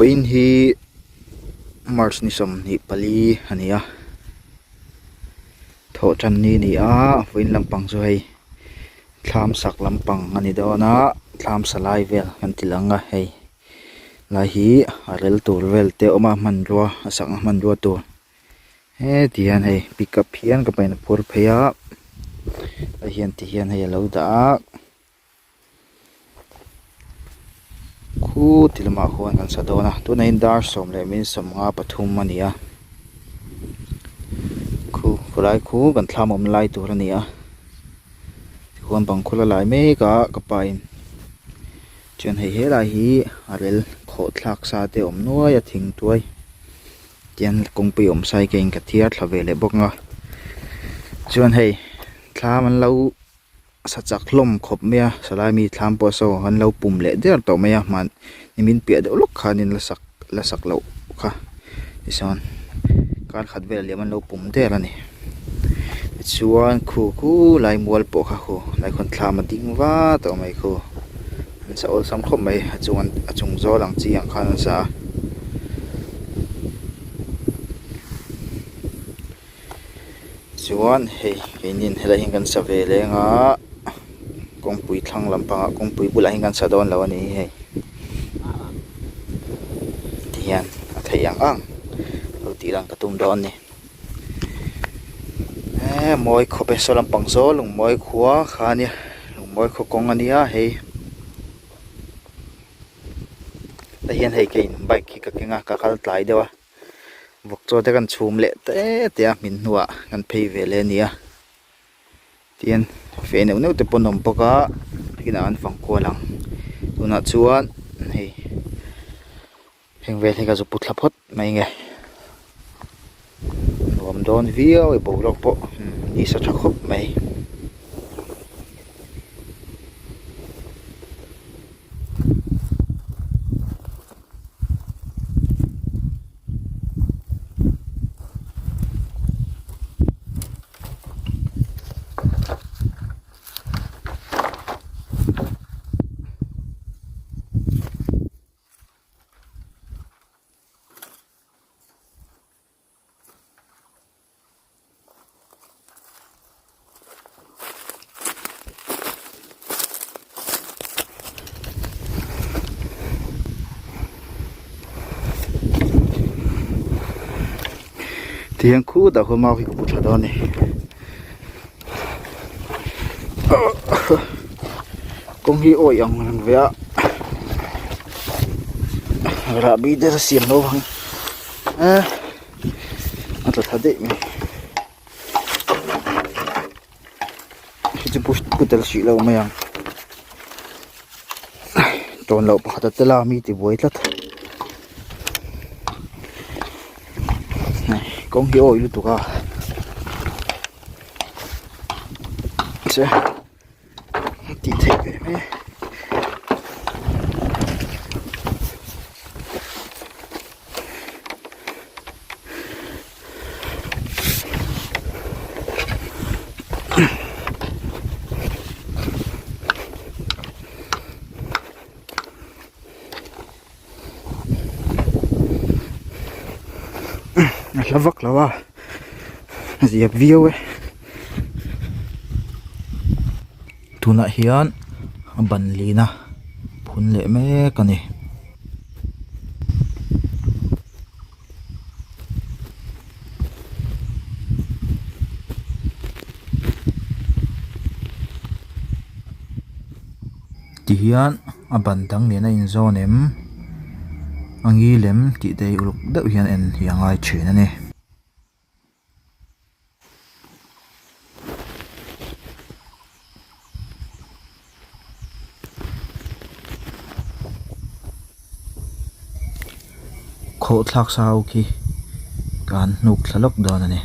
Pain hi Mars ni som ni pali ania tho chan ni a voin lampang zo hei thlam sak lampang ani dona thlam salai vel kan tilanga hei lai hi arel tur vel te oma manrua asak manrua tur he tian hei pickup hian ka pain phur pheya a hian ti hian hei lo da khu tilma khon kan sadona tu na in dar som le min som nga pathum ania khu khulai khu kan thlam om lai tur ania khon bang khula lai me ka pain chen hei he lai hi arel kho thlak sa te om nuai a thing tuai tian kongpi om sai ke in ka thiar thlave le bok nga chuan hei thlam an lo sachak hlom khop mea salai mi thlam po so han lo pum le der to mea man nimin pia de lok khanin la sak lo kha ison kan khat vel le man lo pum der ani chuan khu lai mual po kha khu lai khon thlam a ding wa to mai khu an sa ol sam khop mai achung zo lang chi ang khan sa chuan hei keinin hela hin kan sa ve le nga kongpui thlang lampanga kongpui bula hin kan sa don lo ani hei tian a theiang ang lo ti lang katum don ni moi khope so lampang zo lung moi khuwa khania lung moi kho kong ania hei ta hian hei kein bike ki ka kinga ka khal tlai dewa vok cho te kan chhum le te min nuwa kan phei ve le nia tian fe neu te ponom poka kina an fang ko lang tuna chuan hei heng ve thega zu putla phot mai nge nuam don vio e borok po ni sa thakop mai tiang khu da ho mau hi ku tha don ni kong hi oi ang nang vea ra bi de siam no bang atla thade mi hi push putel shi lo mayang ton lo pa ta tela mi ti boi tlat kong hi oi lu tu ka che ti thei ve me lavak lawa ziap view tuna hian ban lina phun le me kani ti hian a ban dang le na in zone em angi lem ti dei uluk deuh hian en hiangai thin ani kho thlak sau ki kan nuk thlalok don ani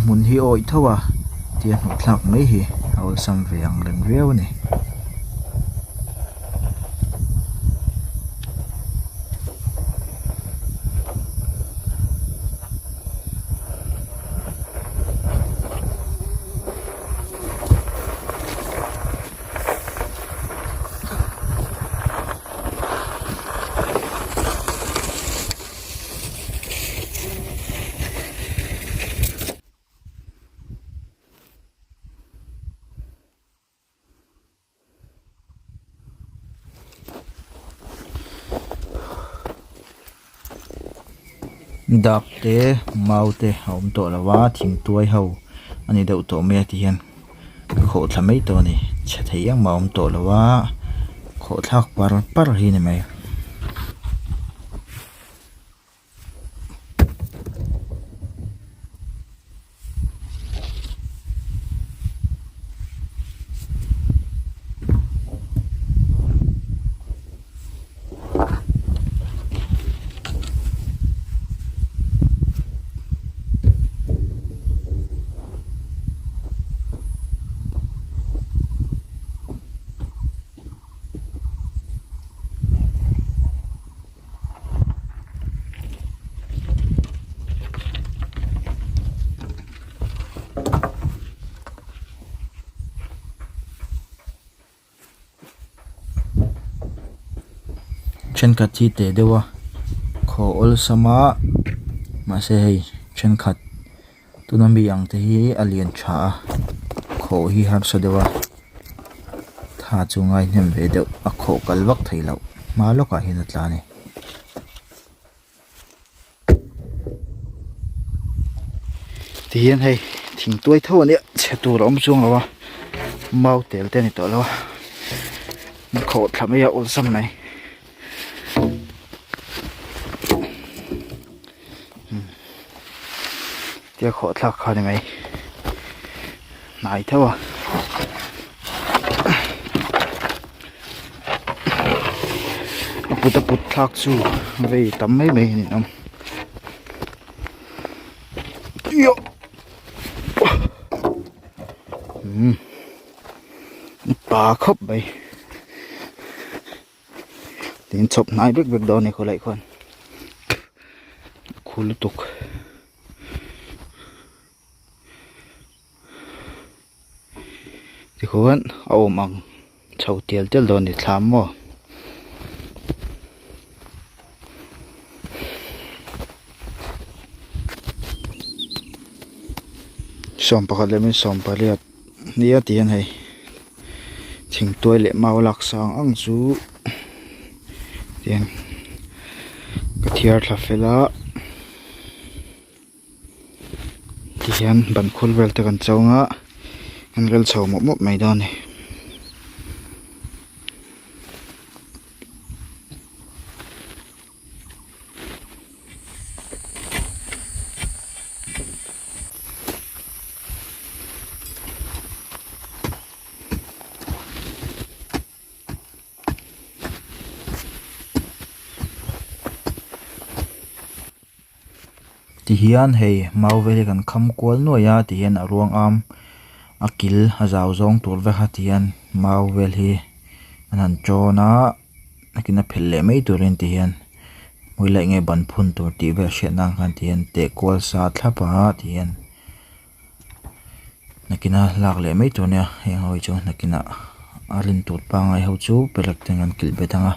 mun hi oi thawa tian hmu thlak mai hi awal sam ve ang len riau ni dak te mau te om to lawa thing tuai ho ani deuh to me ti hian kho thlamei to ni che thei ang ma om to lawa kho thlak par hi ni mai chen khat chi te dewa kho ol sama ma se hei chen khat tunami ang te hi alien tha kho hi har sa dewa tha chungai nem ve deuh a kho kalwak theilo ma loka hin atla ni ti hian hei thing tuai tho ani che tur om chung lawa mau tel te ni to lawa kho thlamaya ol sam nai tia kho thlak kha ni mai nai thawa put thlak chu vei tam mai mai ni nam yo pa khop bai tin chop nai bek bek do ni ko lai khon khul tuk thì khốn âu măng chầu tiền tiền đồn để làm mò xóm bạc lên mình xóm bạc liệt nia tiền hay chỉnh tuổi lệ màu lạc sang ăn chú tiền cái thiệt là phải là tiền bản khôn về từ gần châu ngã anh gần sầu một mày đòn này ti hian hei mau ve kan kham kwal noya ti hian a ruang am akil hazau zong tur ve ha tian mau vel hi anan chona akina phelle mei turin ti hian mui lai nge ban phun tur ti ve she nang kan tian te kwal sa thlapa ti hian nakina lak le mei tur nia heng hoi chu nakina alin tur pa ngai ho chu pelak tengan kil betanga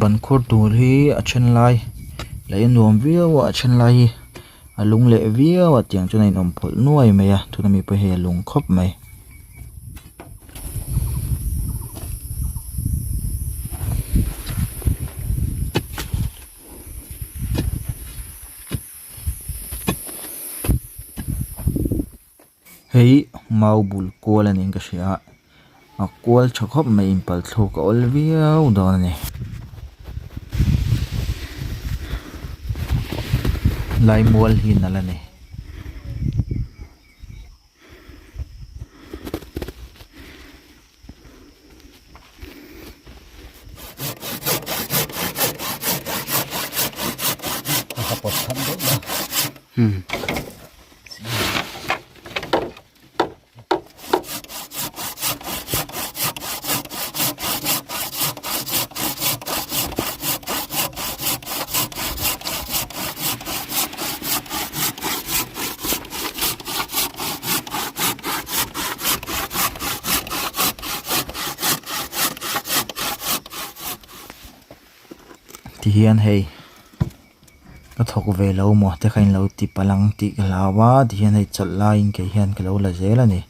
ban khor tur hi a then lai lai nuam viaw a then lai alung le viaw atiang chu nei nom phol nuai mai a thunami pa he lung khop mai hei mau bul kwal anin ka hria a kwal thakhop mai impal thluk a ol viaw don ani lai mual hi nalani thì hiền hay nó thọc về lâu mà thế khai lâu thì palang thì cái lao quá thì hiền hay chật lại cái hiền cái lâu là dễ là nè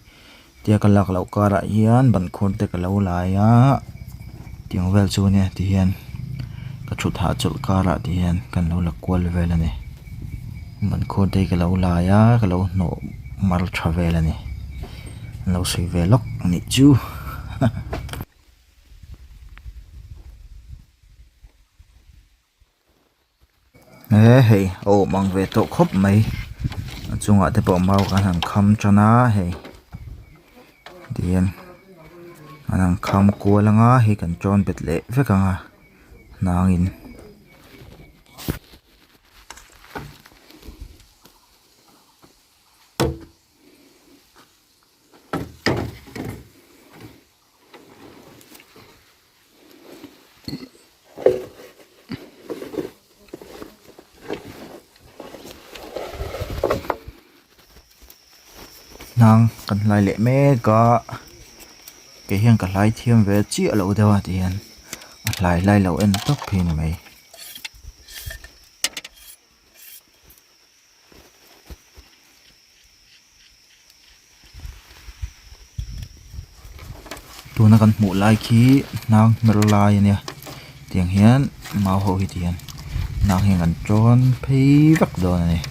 thì cái lạc lâu cả lại hiền bận khôn thì cái lâu lại á tiếng về chú nè thì hiền cái chút hạ chật cả lại thì hiền cái lâu là quên về là nè bận khôn thì cái lâu lại á cái lâu nổ mar trả về là nè lâu sẽ về lóc nè chú hey ô mang về tổ khóc mày chung ở đây bỏ mau cái hàng khăm cho nó hey điên hàng khăm cua là ngã hay cần tròn bệt lệ với cả nàng in nàng cần lại lệ mẹ có cái hiền cả lại thêm về chia lẩu đâu thì hiền lại lẩu em tóc pin mày tu nó cần mũ lại khí nàng mệt lại nè tiếng hiền mau hậu thì hiền nàng hiền cần tròn phi vắt đồ này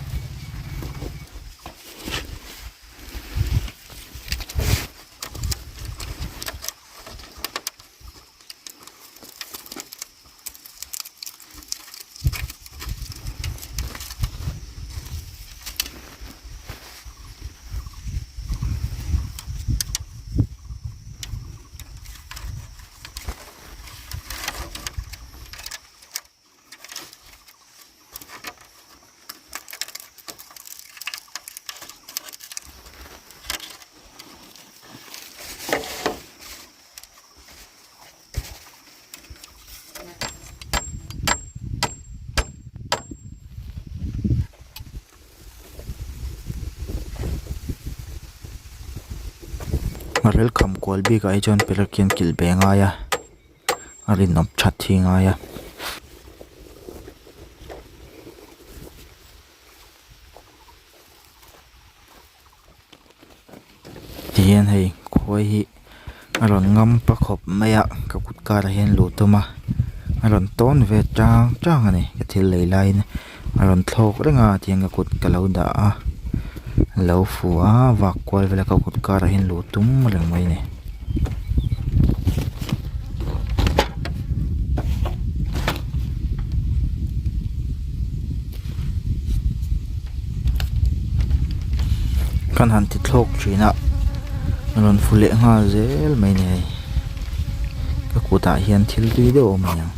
marel kham kwal bi kai jon pelakian kilbe nga ya ari nop that thi nga ya tian hei khoi hi aron ngam pa khop maya ka kut ka ra hen lu tuma aron ton ve chang chang ani ka thil lei lai ne aron thlok renga tiang ka kut ka lo da a lo fu a wa kwal vela ka kut ka ra hen lu tum reng mai ne kan han ti thlok thina aron fule nga zel mai ne ka kuta hian thil tui de om yang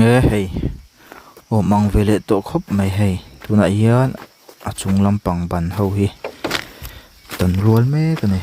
hey o mang vele to khop mai hey tuna hian a chung lampang ban ho hi tan rual me ka ni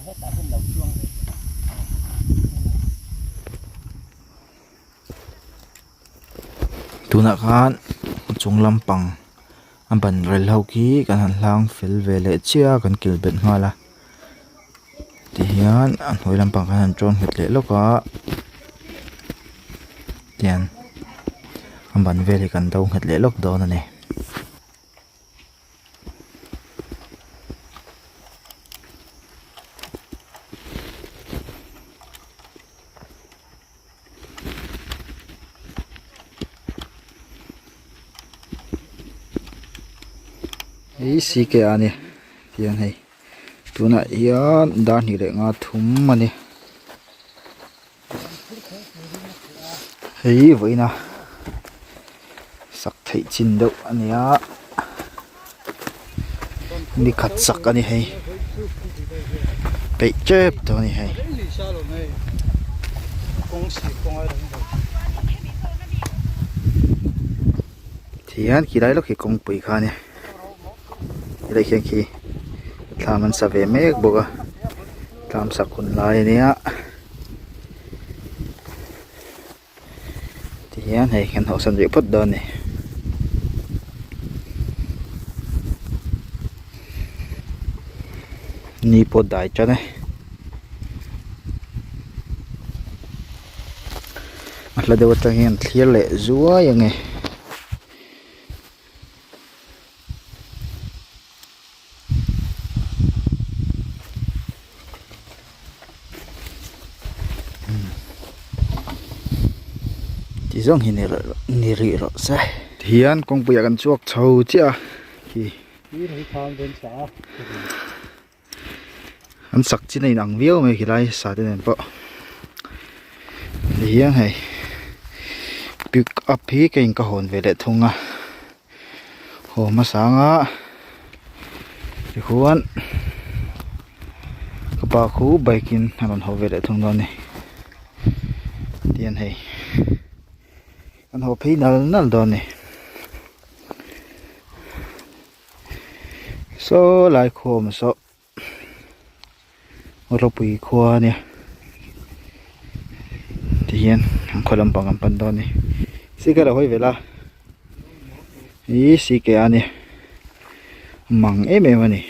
tuna khan chung lampang an ban rel ho ki kan han hlang fel ve le chia kan kilbet ngala ti hian an hoi lampang kan han tron het le loka tian an ban ve kan do het le lok do na ne ei si ke ani tian hei tuna hian dan hi le nga thum ani hei voina sak thei chin do ania ni khat sak ani hei pe chep to ni hei thian ki lai lo ki kong pui kha ni đây khi khi làm anh sẽ về mấy bộ làm sạc quần lại nè thì anh này anh họ sẵn rượu phút đơn này ni bộ đại cho này mặt là đều tăng hiện thiệt lệ rúa vậy nghe dòng hình này rỉ rõ sai hiền con bùi gần chuột trâu chứ thì anh sắc chỉ này nặng viêu mấy cái này xả đến bộ hiền này pick up hi cái hồn về để thùng à hồ mà sáng á thì huấn cái bà khu bảy kín anh hồ về để thùng đó này tiền này anh hộp phí nó đòn này số lại khô mà số một bụi khô nè thì hiện khô làm bằng bàn đòn này xí cái là hơi về la ý xí cái này măng em mà này